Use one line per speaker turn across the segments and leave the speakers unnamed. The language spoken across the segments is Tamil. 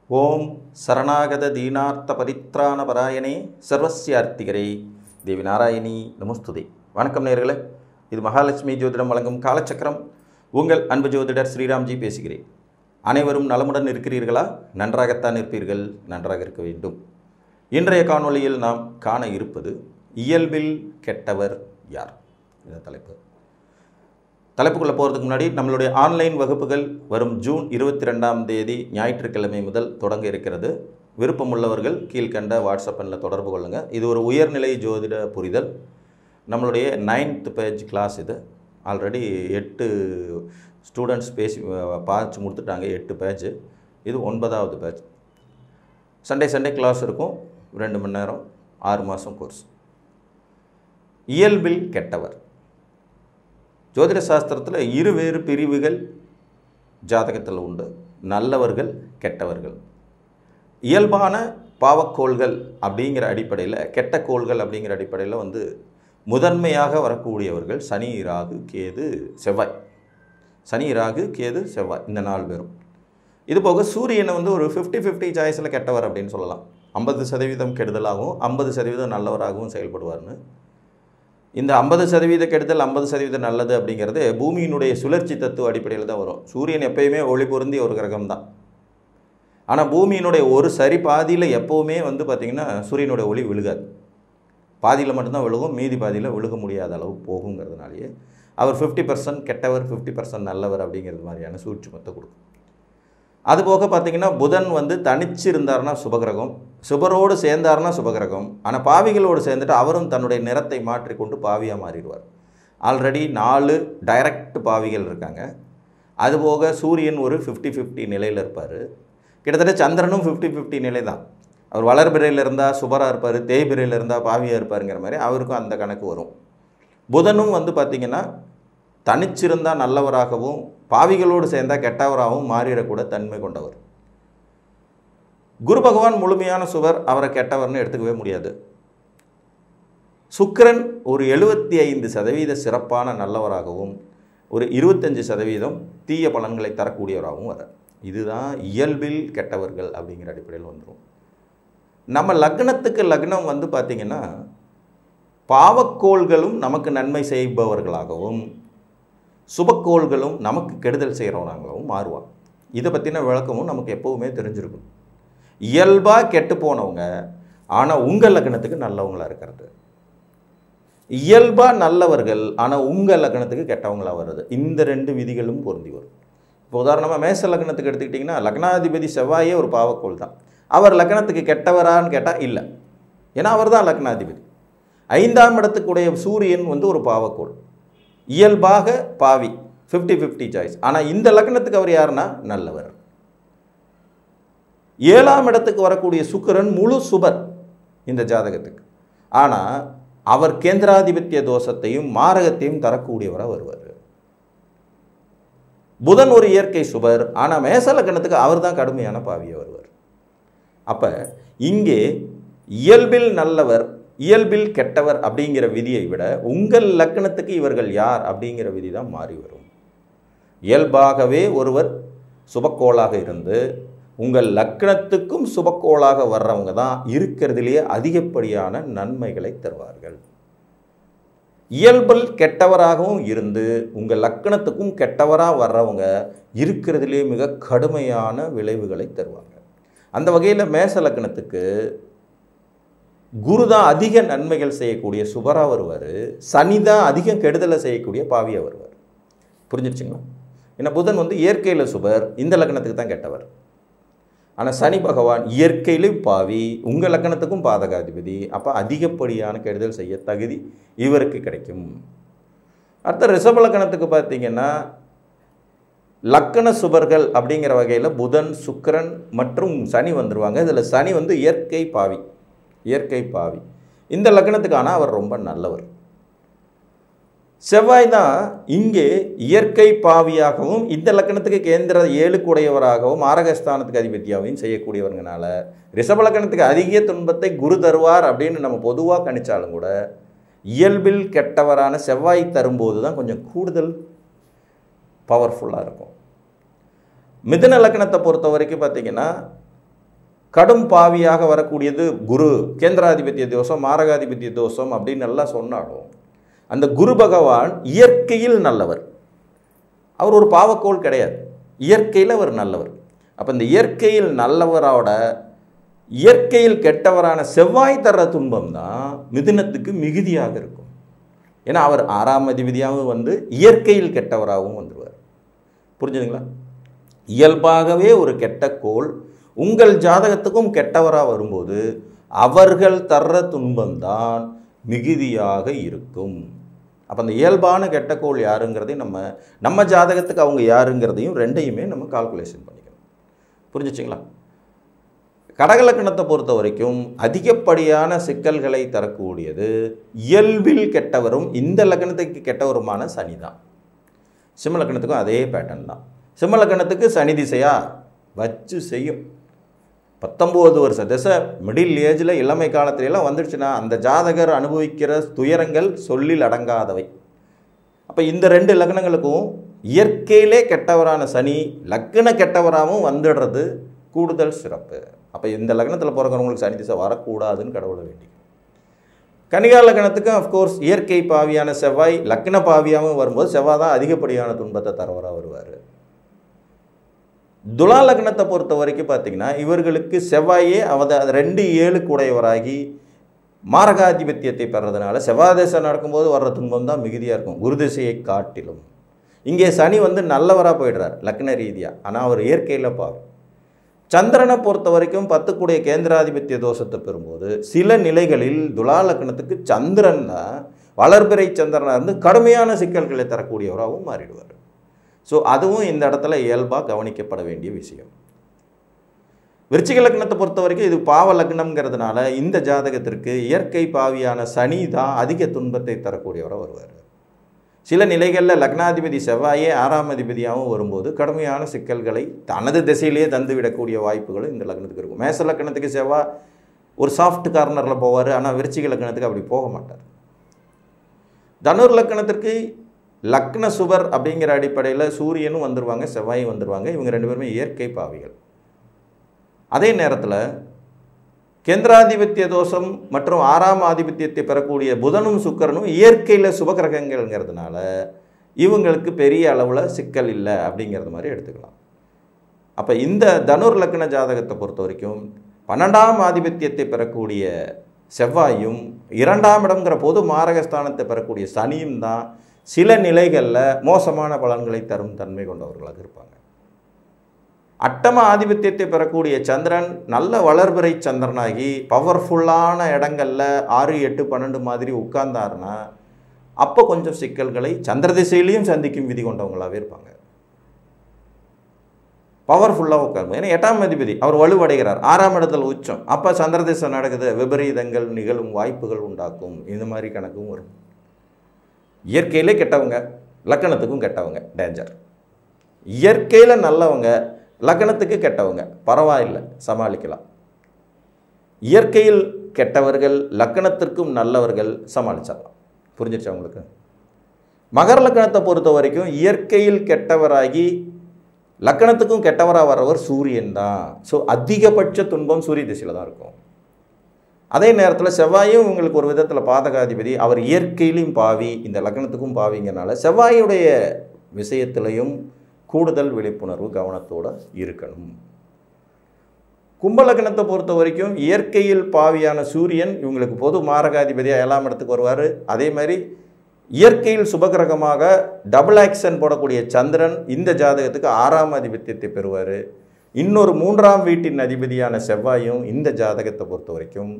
ஓம் சரணாகத தீனார்த்த பரித்ராண பராயணே சர்வஸ்யார்த்திகரே தேவி நாராயணி நமஸ்துதே. வணக்கம் நேயர்களே, இது மகாலட்சுமி ஜோதிடம் வழங்கும் காலச்சக்கரம். உங்கள் அன்பு ஜோதிடர் ஸ்ரீராம்ஜி பேசுகிறேன். அனைவரும் நலமுடன் இருக்கிறீர்களா? நன்றாகத்தான் இருப்பீர்கள், நன்றாக இருக்க வேண்டும். இன்றைய காணொளியில் நாம் காண இருப்பது இயல்பில் கெட்டவர் யார்? இந்த தலைப்புக்குள்ளே போகிறதுக்கு முன்னாடி நம்மளுடைய ஆன்லைன் வகுப்புகள் வரும் ஜூன் 22ஆம் தேதி ஞாயிற்றுக்கிழமை முதல் தொடங்க இருக்கிறது. விருப்பமுள்ளவர்கள் கீழ்கண்ட வாட்ஸ்அப்பில் தொடர்பு கொள்ளுங்கள். இது ஒரு உயர்நிலை ஜோதிட புரிதல். நம்மளுடைய 9th பேஜ் கிளாஸ். இது ஆல்ரெடி 8 ஸ்டூடெண்ட்ஸ் பார்த்து கொடுத்துட்டாங்க. 8 பேஜ். இது 9வது பேஜ். சண்டே கிளாஸ் இருக்கும். 2 மணி நேரம், 6 மாதம் கோர்ஸ். இயல்பில் கெட்டவர். ஜோதிட சாஸ்திரத்தில் இருவேறு பிரிவுகள் ஜாதகத்தில் உண்டு. நல்லவர்கள், கெட்டவர்கள். இயல்பான பாவக்கோள்கள் அப்படிங்கிற அடிப்படையில், கெட்ட கோள்கள் அப்படிங்கிற அடிப்படையில் முதன்மையாக வரக்கூடியவர்கள் சனி, ராகு, கேது, செவ்வாய். சனி, ராகு, கேது, செவ்வாய், இந்த 4 பேரும். இதுபோக சூரியனை ஒரு 50-50 சாய்ஸில் கெட்டவர் அப்படின்னு சொல்லலாம். 50% கெடுதலாகவும் 50% நல்லவராகவும் செயல்படுவார்னு. இந்த 50% கெடுதல் 50% நல்லது அப்படிங்கிறது பூமியினுடைய சுழற்சி தத்துவ அடிப்படையில் தான் வரும். சூரியன் எப்பயுமே ஒளி பொருந்திய ஒரு கிரகம் தான். ஆனால் பூமியினுடைய ஒரு சரி பாதியில் எப்போவுமே பார்த்திங்கன்னா சூரியனுடைய ஒளி விழுகாது. பாதியில் மட்டும்தான் விழுகும், மீதி பாதியில் விழுக முடியாத அளவு போகுங்கிறதுனாலேயே அவர் 50% கெட்டவர், 50% நல்லவர் அப்படிங்கிறது மாதிரியான சூட்சுமத்தை கொடுக்கும். அதுபோக பார்த்திங்கன்னா புதன் தனிச்சு இருந்தார்னா சுபகிரகம், சுபரோடு சேர்ந்தார்னா சுபகிரகம். ஆனால் பாவிகளோடு சேர்ந்துட்டு அவரும் தன்னுடைய நிறத்தை மாற்றிக்கொண்டு பாவியாக மாறிடுவார். ஆல்ரெடி 4 டைரக்ட் பாவிகள் இருக்காங்க. அதுபோக சூரியன் ஒரு 50-50 நிலையில் இருப்பார். கிட்டத்தட்ட சந்திரனும் 50-50 நிலை தான். அவர் வளர்பிறையில் இருந்தால் சுபராக இருப்பார், தேய்பிறையில் இருந்தால் பாவியாக இருப்பாருங்கிற மாதிரி அவருக்கும் அந்த கணக்கு வரும். புதனும் பார்த்திங்கன்னா தனிச்சிருந்தால் நல்லவராகவும் பாவிகளோடு சேர்ந்தால் கெட்டவராகவும் மாறிடக்கூட தன்மை கொண்டவர். குரு பகவான் முழுமையான சுவர், அவரை கெட்டவர்னு எடுத்துக்கவே முடியாது. சுக்கிரன் ஒரு 75% சிறப்பான நல்லவராகவும் ஒரு 25% தீய பலன்களை தரக்கூடியவராகவும் வர. இதுதான் இயல்பில் கெட்டவர்கள் அப்படிங்கிற அடிப்படையில் வந்துடும். நம்ம லக்னத்துக்கு லக்னம் பார்த்திங்கன்னா பாவக்கோள்களும் நமக்கு நன்மை செய்பவர்களாகவும் சுபக்கோள்களும் நமக்கு கெடுதல் செய்கிறவங்களாகவும் மாறுவாங்க. இதை பற்றின விளக்கமும் நமக்கு எப்போவுமே தெரிஞ்சிருக்கும். இயல்பாக கெட்டு போனவங்க ஆனால் உங்கள் லக்னத்துக்கு நல்லவங்களாக இருக்கிறது, இயல்பாக நல்லவர்கள் ஆனால் உங்கள் லக்னத்துக்கு கெட்டவங்களாக வர்றது. இந்த 2 விதிகளும் பொருந்தி வரும். இப்போ உதாரணமாக மேச லக்னத்துக்கு எடுத்துக்கிட்டிங்கன்னா லக்னாதிபதி செவ்வாயே ஒரு பாவக்கோள் தான். அவர் லக்னத்துக்கு கெட்டவரான்னு கேட்டால் இல்லை, ஏன்னா அவர் தான் லக்னாதிபதி. 5ஆம் இடத்துக்குடைய சூரியன் ஒரு பாவக்கோள், இயல்பாக பாவி, 50-50 சாய்ஸ். ஆனால் இந்த லக்னத்துக்கு அவர் யாருன்னா நல்லவர். 7ஆம் இடத்துக்கு வரக்கூடிய சுக்கிரன் முழு சுபர் இந்த ஜாதகத்துக்கு. ஆனால் அவர் கேந்திராதிபத்திய தோஷத்தையும் மாரகத்தையும் தரக்கூடியவராக வருவார். புதன் ஒரு இயற்கை சுபர், ஆனால் மேச லக்னத்துக்கு அவர் தான் கடுமையான பாவியாக வருவார். அப்போ இங்கே இயல்பில் நல்லவர், இயல்பில் கெட்டவர் அப்படிங்கிற விதியை விட உங்கள் லக்னத்துக்கு இவர்கள் யார் அப்படிங்கிற விதி தான் மாறி வரும். இயல்பாகவே ஒருவர் சுபக்கோளாக இருந்து உங்கள் லக்னத்துக்கும் சுபக்கோளாக வர்றவங்க தான் இருக்கிறதுலேயே அதிகப்படியான நன்மைகளை தருவார்கள். இயல்பில் கெட்டவராகவும் இருந்து உங்கள் லக்னத்துக்கும் கெட்டவராக வர்றவங்க இருக்கிறதுலேயே மிக கடுமையான விளைவுகளை தருவாங்க. அந்த வகையில் மேச லக்னத்துக்கு குரு தான் அதிக நன்மைகள் செய்யக்கூடிய சுபராக வருவார், சனி தான் அதிக கெடுதலை செய்யக்கூடிய பாவியாக வருவார். புரிஞ்சிருச்சுங்களா? ஏன்னா புதன் இயற்கையில் சுபர், இந்த லக்னத்துக்கு தான் கெட்டவர். ஆனால் சனி பகவான் இயற்கையிலும் பாவி, உங்கள் லக்னத்துக்கும் பாதகாதிபதி. அப்போ அதிகப்படியான கெடுதல் செய்ய தகுதி இவருக்கு கிடைக்கும். அடுத்த ரிஷப லக்னத்துக்கு பார்த்திங்கன்னா லக்கண சுபர்கள் அப்படிங்கிற வகையில் புதன், சுக்கிரன் மற்றும் சனி வந்துடுவாங்க. இதில் சனி இயற்கை பாவி, இயற்கை பாவி. இந்த லக்னத்துக்கான அவர் ரொம்ப நல்லவர். செவ்வாய் தான் இங்கே இயற்கை பாவியாகவும் இந்த லக்னத்துக்கு கேந்திர 7க்கு உடையவராகவும் ஆரகஸ்தானத்துக்கு அதிபதியாகவும் செய்யக்கூடியவங்கனால ரிஷப லக்னத்துக்கு அதிக துன்பத்தை குரு தருவார் அப்படின்னு நம்ம பொதுவாக கணிச்சாலும் கூட இயல்பில் கெட்டவரான செவ்வாய் தரும்போது தான் கொஞ்சம் கூடுதல் பவர்ஃபுல்லாக இருக்கும். மிதுன லக்னத்தை பொறுத்த வரைக்கும் பார்த்திங்கன்னா கடும் பாவியாக வரக்கூடியது குரு, கேந்திராதிபத்திய தோஷம், மாரகாதிபத்திய தோஷம் அப்படின்னு எல்லாம் சொன்னாலும் அந்த குரு பகவான் இயற்கையில் நல்லவர். அவர் ஒரு பாவக்கோள் கிடையாது, இயற்கையில் அவர் நல்லவர். அப்போ இந்த இயற்கையில் நல்லவரோட இயற்கையில் கெட்டவரான செவ்வாய் தர்ற துன்பம் தான் மிதுனத்துக்கு மிகுதியாக இருக்கும். ஏன்னா அவர் 6ஆம் அதிபதியாகவும் வந்து இயற்கையில் கெட்டவராகவும் வந்துடுவார். புரிஞ்சுதுங்களா? இயல்பாகவே ஒரு கெட்ட கோள் உங்கள் ஜாதகத்துக்கும் கெட்டவராக வரும்போது அவர்கள் தர்ற துன்பம்தான் மிகுதியாக இருக்கும். அப்போ அந்த இயல்பான கெட்ட கோள் யாருங்கிறதையும் நம்ம ஜாதகத்துக்கு அவங்க யாருங்கிறதையும் ரெண்டையுமே நம்ம கால்குலேஷன் பண்ணிக்கணும். புரிஞ்சிச்சிங்களா? கடகலக்கணத்தை பொறுத்த வரைக்கும் அதிகப்படியான சிக்கல்களை தரக்கூடியது இயல்பில் கெட்டவரும் இந்த லக்கணத்துக்கு கெட்டவருமான சனி தான். சிம்ம லக்கணத்துக்கும் அதே பேட்டர்ன் தான். சிம்ம லக்கணத்துக்கு சனி திசையா வச்சு செய்யும். 19 வருஷ திசை மிடில் ஏஜில் இளமை காலத்திலலாம் வந்துடுச்சுன்னா அந்த ஜாதகர் அனுபவிக்கிற துயரங்கள் சொல்லில் அடங்காதவை. அப்போ இந்த 2 லக்னங்களுக்கும் இயற்கையிலே கெட்டவரான சனி லக்ன கெட்டவராகவும் வந்துடுறது கூடுதல் சிறப்பு. அப்போ இந்த லக்னத்தில் பிறக்கிறவங்களுக்கு சனி திசை வரக்கூடாதுன்னு கடவுளை வேண்டி. கன்னிகா லக்னத்துக்கு அஃப்கோர்ஸ் இயற்கை பாவியான செவ்வாய் லக்ன பாவியாகவும் வரும்போது செவ்வாய் தான் அதிகப்படியான துன்பத்தை தரவராக வருவார். துலா லக்னத்தை பொறுத்த வரைக்கும் பார்த்தீங்கன்னா இவர்களுக்கு செவ்வாயே 2-7 கூடையவராகி மாரகாதிபத்தியத்தை பெறதுனால செவ்வாய் திசை நடக்கும்போது வர்ற துன்பம் தான் மிகுதியாக இருக்கும் குரு திசையை காட்டிலும். இங்கே சனி வந்து நல்லவராக போயிடுறார் லக்ன ரீதியாக, ஆனால் அவர் இயற்கையில் பாவி. சந்திரனை பொறுத்த வரைக்கும் 10 கூடிய கேந்திராதிபத்திய தோஷத்தை பெறும்போது சில நிலைகளில் துலா லக்னத்துக்கு சந்திரன் தான் வளர்பிறை சந்திரனாக இருந்து கடுமையான சிக்கல்களை தரக்கூடியவராகவும் மாறிடுவார். ஸோ அதுவும் இந்த இடத்துல இயல்பாக கவனிக்கப்பட வேண்டிய விஷயம். விருச்சிக லக்னத்தை பொறுத்த வரைக்கும் இது பாவ லக்னம்ங்கிறதுனால இந்த ஜாதகத்திற்கு இயற்கை பாவியான சனி தான் அதிக துன்பத்தை தரக்கூடியவராக வருவார். சில நிலைகளில் லக்னாதிபதி செவ்வாயே 6ஆம் அதிபதியாகவும் வரும்போது கடுமையான சிக்கல்களை தனது திசையிலேயே தந்துவிடக்கூடிய வாய்ப்புகளும் இந்த லக்னத்துக்கு இருக்கும். மேச லக்னத்துக்கு செவ்வாய் ஒரு சாஃப்ட் கார்னரில் போவார், ஆனால் விருச்சிக லக்னத்துக்கு அப்படி போக மாட்டார். தனுர் லக்னத்திற்கு லக்ன சுபர் அப்படிங்கிற அடிப்படையில் சூரியனும் வந்துடுவாங்க, செவ்வாயும் வந்துடுவாங்க. இவங்க 2 பேருமே இயற்கை பாவிகள். அதே நேரத்தில் கேந்திராதிபத்திய தோஷம் மற்றும் 6ஆம் ஆதிபத்தியத்தை பெறக்கூடிய புதனும் சுக்கிரனும் இயற்கையில் சுபகிரகங்கள்ங்கிறதுனால இவங்களுக்கு பெரிய அளவில் சிக்கல் இல்லை அப்படிங்கிறது மாதிரி எடுத்துக்கலாம். அப்போ இந்த தனுர் லக்ன ஜாதகத்தை பொறுத்த வரைக்கும் 12ஆம் ஆதிபத்தியத்தை பெறக்கூடிய செவ்வாயும் 2ஆம் இடம்ங்கிற பொது மாரகஸ்தானத்தை பெறக்கூடிய சனியும் தான் சில நிலைகளில் மோசமான பலன்களை தரும் தன்மை கொண்டவர்களாக இருப்பாங்க. 8ஆம் ஆதிபத்தியத்தை பெறக்கூடிய சந்திரன் நல்ல வளர்பிறை சந்திரனாகி பவர்ஃபுல்லான இடங்களில் 6, 8, 12 மாதிரி உட்கார்ந்தாருன்னா அப்போ கொஞ்சம் சிக்கல்களை சந்திர திசையிலையும் சந்திக்கும் விதி கொண்டவங்களாகவே இருப்பாங்க. பவர்ஃபுல்லாக உட்காருங்க. ஏன்னா 8ஆம் அதிபதி அவர் வலுவடைகிறார், 6ஆம் இடத்துல உச்சம். அப்போ சந்திர திசை நடக்குது, விபரீதங்கள் நிகழும் வாய்ப்புகள் உண்டாக்கும். இந்த மாதிரி கணக்கும் வரும். இயற்கையிலே கெட்டவங்க லக்கணத்துக்கும் கெட்டவங்க டேஞ்சர். இயற்கையில் நல்லவங்க லக்னத்துக்கு கெட்டவங்க பரவாயில்லை, சமாளிக்கலாம். இயற்கையில் கெட்டவர்கள் லக்னத்திற்கும் நல்லவர்கள் சமாளிச்சிடலாம். புரிஞ்சிருச்சா உங்களுக்கு? மகர லக்னத்தை பொறுத்த வரைக்கும் இயற்கையில் கெட்டவராகி லக்னத்துக்கும் கெட்டவராக வரவர் சூரியன் தான். ஸோ அதிகபட்ச துன்பம் சூரிய திசையில் தான் இருக்கும். அதே நேரத்தில் செவ்வாயும் உங்களுக்கு ஒரு விதத்தில் பாதகாதிபதி, அவர் இயற்கையிலையும் பாவி, இந்த லக்னத்துக்கும் பாவிங்கனால செவ்வாயுடைய விஷயத்திலையும் கூடுதல் விழிப்புணர்வு கவனத்தோடு இருக்கணும். கும்பலக்னத்தை பொறுத்த வரைக்கும் இயற்கையில் பாவியான சூரியன் இவங்களுக்கு பொது மாரகாதிபதியாக 7ஆம் இடத்துக்கு வருவார். அதே மாதிரி இயற்கையில் சுபகிரகமாக டபுள் ஆக்ஷன் போடக்கூடிய சந்திரன் இந்த ஜாதகத்துக்கு 6ஆம் அதிபத்தியத்தை பெறுவார். இன்னொரு 3ஆம் வீட்டின் அதிபதியான செவ்வாயும் இந்த ஜாதகத்தை பொறுத்த வரைக்கும்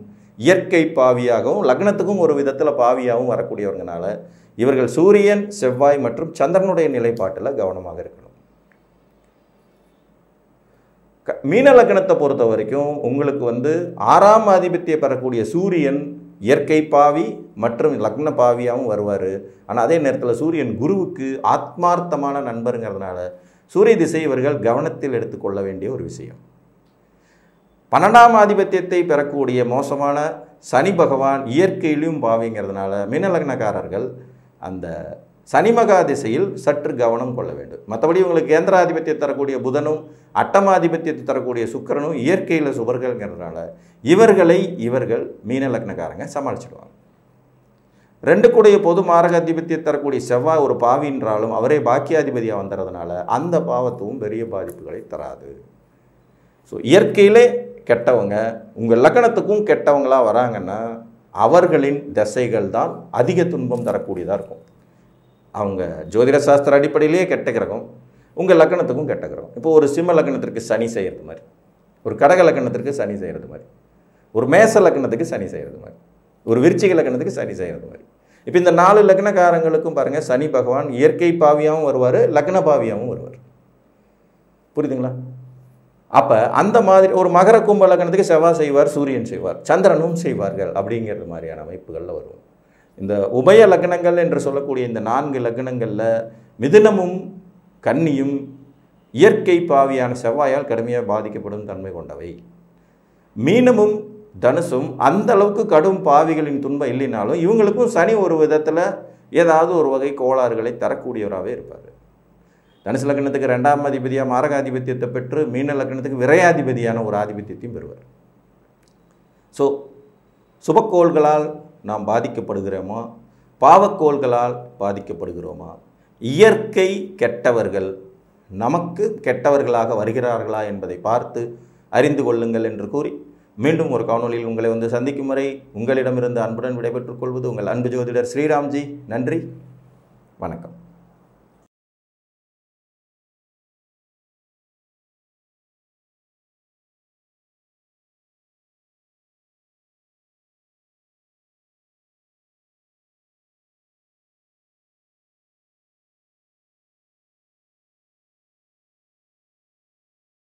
இயற்கை பாவியாகவும் லக்னத்துக்கும் ஒரு விதத்தில் பாவியாகவும் வரக்கூடியவங்கனால இவர்கள் சூரியன், செவ்வாய் மற்றும் சந்திரனுடைய நிலைப்பாட்டில் கவனமாக இருக்கணும். மீன லக்னத்தை பொறுத்த வரைக்கும் உங்களுக்கு 6ஆம் ஆதிபத்தியம் பெறக்கூடிய சூரியன் இயற்கை பாவி மற்றும் லக்ன பாவியாகவும் வருவார். ஆனால் அதே நேரத்தில் சூரியன் குருவுக்கு ஆத்மார்த்தமான நண்பருங்கிறதுனால சூரிய திசை இவர்கள் கவனத்தில் எடுத்துக்கொள்ள வேண்டிய ஒரு விஷயம். 12ஆம் ஆதிபத்தியத்தை பெறக்கூடிய மோசமான சனி பகவான் இயற்கையிலும் பாவிங்கிறதுனால மீன லக்னக்காரர்கள் அந்த சனி மகா திசையில் சற்று கவனம் கொள்ள வேண்டும். மற்றபடி உங்களுக்கு கேந்திராதிபத்தியம் தரக்கூடிய புதனும் அட்டமாதிபத்தியத்தை தரக்கூடிய சுக்கிரனும் இயற்கையில் சுபர்கள்ங்கிறதுனால இவர்கள் மீன லக்னக்காரங்க சமாளிச்சிடுவாங்க. 2 கூடிய பொது மாரகாதிபத்தியம் தரக்கூடிய செவ்வாய் ஒரு பாவின்றாலும் அவரே பாக்கியாதிபதியாக வந்துறதுனால அந்த பாவத்துவம் பெரிய பாதிப்புகளை தராது. ஸோ இயற்கையிலே கெட்டவங்க உங்கள் லக்னத்துக்கும் கெட்டவங்களாக வராங்கன்னா அவர்களின் தசைகள் தான் அதிக துன்பம் தரக்கூடியதாக இருக்கும். அவங்க ஜோதிட சாஸ்திர அடிப்படையிலேயே கெட்ட கிரகம், உங்கள் லக்னத்துக்கும் கெட்ட கிரகம். இப்போ ஒரு சிம்ம லக்னத்திற்கு சனி செய்கிறது மாதிரி, ஒரு கடக லக்னத்திற்கு சனி செய்கிறது மாதிரி, ஒரு மேச லக்னத்துக்கு சனி செய்கிறது மாதிரி, ஒரு விருச்சிக லக்னத்துக்கு சனி செய்கிறது மாதிரி. இப்போ இந்த 4 லக்னக்காரங்களுக்கும் பாருங்கள், சனி பகவான் இயற்கை பாவியாகவும் வருவார், லக்ன பாவியாகவும் வருவார். புரியுதுங்களா? அப்போ அந்த மாதிரி ஒரு மகர கும்ப லக்னத்துக்கு செவ்வாய் செய்வார், சூரியன் செய்வார், சந்திரனும் செய்வார்கள் அப்படிங்கிறது மாதிரியான அமைப்புகளில் வரும். இந்த உபய லக்னங்கள் என்று சொல்லக்கூடிய இந்த 4 லக்னங்களில் மிதுனமும் கன்னியும் இயற்கை பாவியான செவ்வாயால் கடுமையாக பாதிக்கப்படும் தன்மை கொண்டவை. மீனமும் தனுசும் அந்த அளவுக்கு கடும் பாவிகளின் துன்பம் இல்லைனாலும் இவங்களுக்கும் சனி ஒரு விதத்தில் ஏதாவது ஒரு வகை கோளாறுகளை தரக்கூடியவராகவே இருப்பார். தனுசு லக்னத்துக்கு 2ஆம் அதிபதியாக மாரகாதிபத்தியத்தை பெற்று மீன லக்னத்துக்கு விரையாதிபதியான ஒரு ஆதிபத்தியத்தையும் பெறுவார். ஸோ சுபக்கோள்களால் நாம் பாதிக்கப்படுகிறோமா, பாவக்கோள்களால் பாதிக்கப்படுகிறோமா, இயற்கை கெட்டவர்கள் நமக்கு கெட்டவர்களாக வருகிறார்களா என்பதை பார்த்து அறிந்து கொள்ளுங்கள் என்று கூறி மீண்டும் ஒரு காணொளியில் உங்களை வந்து சந்திக்கும் வரை உங்களிடமிருந்து அன்புடன் விடைபெற்றுக் கொள்வது உங்கள் அன்பு ஜோதிடர் ஸ்ரீராம்ஜி. நன்றி, வணக்கம்.